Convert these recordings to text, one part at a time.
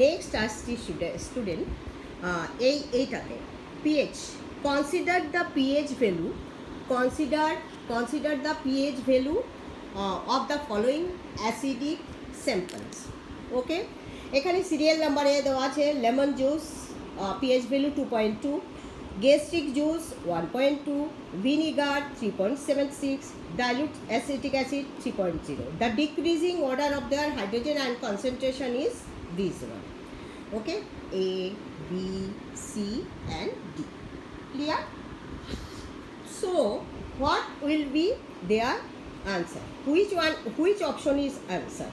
Next আসছি student এইটাতে pH consider the pH value consider the pH value of the following acidic samples. Okay, এখানে serial নাম্বারে দেওয়া আছে lemon juice pH value 2.2, gastric juice 1.2, vinegar 3.76, dilute acetic acid 3.0. The decreasing order of their hydrogen ion concentration is this one. Okay, A, B, C and D. Clear? So what will be their answer? Which option is answer?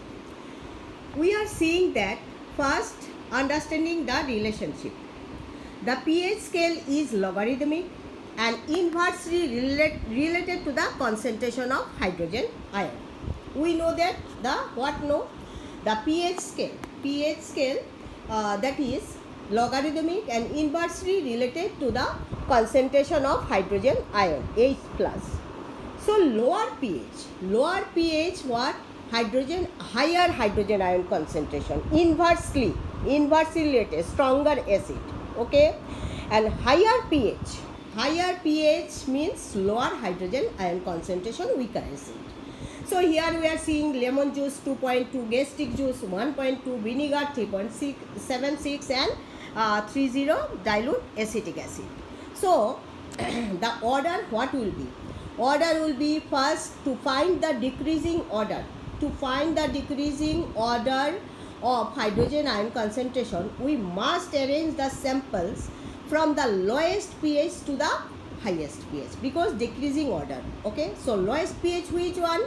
We are seeing that first, understanding the relationship. The pH scale is logarithmic and inversely related to the concentration of hydrogen ion. We know that the pH scale that is logarithmic and inversely related to the concentration of hydrogen ion H plus. So lower pH what? Higher hydrogen ion concentration, inversely related, stronger acid. Okay, and higher pH means lower hydrogen ion concentration, weaker acid. So here we are seeing lemon juice 2.2, gastric juice 1.2, vinegar 3.76 and 30 dilute acetic acid. So the order what will be? Order will be first to find the decreasing order. To find the decreasing order of hydrogen ion concentration, we must arrange the samples from the lowest pH to the highest pH because decreasing order. Okay, so lowest pH which one?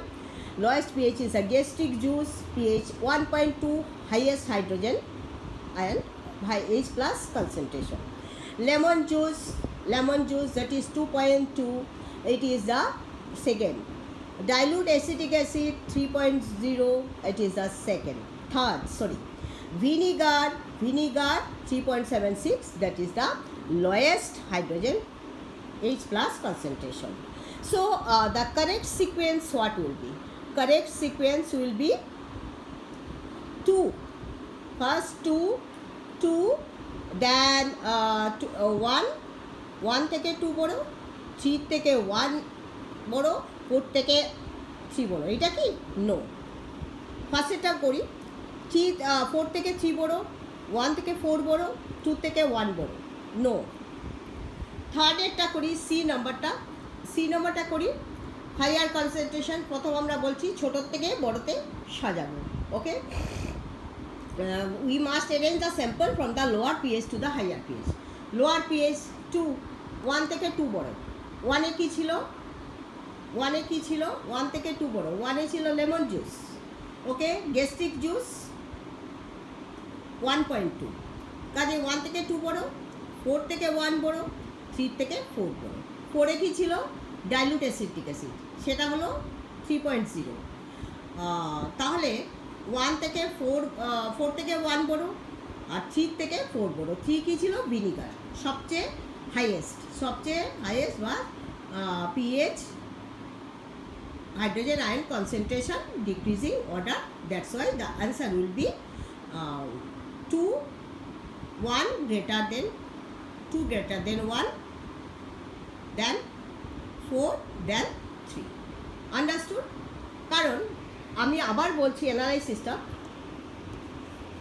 Lowest pH is a gastric juice, pH 1.2, highest hydrogen ion high H plus concentration. Lemon juice that is 2.2, it is the second. Dilute acetic acid 3.0, it is the third. Vinegar 3.76, that is the lowest hydrogen H plus concentration. So the correct sequence what will be? Correct sequence will be 2. First 2, then 1 থেকে 2 বড়, 3 থেকে 1 বড়, 4 থেকে 3 বড়। এটা কি? No. ফার্স্টেরটা করি, 4 থেকে 3 বড়, 1 থেকে 4 বড়, 2 থেকে 1 বড়। নো। থার্ডেরটা করি, সি নাম্বারটা করি হায়ার কনসেন্ট্রেশন। প্রথম আমরা বলছি ছোটোর থেকে বড়তে সাজাবো। ওকে, we must arrange the sample from the lower pH to the higher pH. Lower pH 2, 1 থেকে 2 বড়। 1 এ কি ছিল? 1 থেকে 2 বড়। 1 এ ছিল লেমন জুস। ওকে, গ্যাস্ট্রিক জুস 1.2, কাজে 1 থেকে 2 বড়, 4 থেকে 1 বড়, 3 থেকে 4 বড়। 4 এ কি ছিল? ডাইলুট অ্যাসিটিক অ্যাসিড, সেটা হলো 3.0। তাহলে 1 থেকে 4 থেকে 1 বড় আর 3 থেকে 4 বড়। 3 কি ছিল? ভিনিগার। সবচেয়ে হাইয়েস্ট বা pH hydrogen ion concentration decreasing order. That's why the answer will be 2 greater than 1, then 4, then 3. Understood? কারণ আমি আবার বলছি অ্যানালাইসিসটা,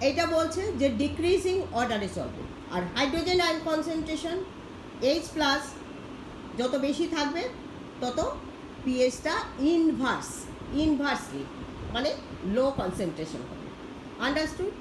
এটা বলছে যে ডিক্রিজিং অর্ডারে চলবে, আর hydrogen ion concentration H plus যত বেশি থাকবে তত পিএইচটা ইনভার্সলি মানে লো কনসেন্ট্রেশন হবে। আন্ডারস্টুড?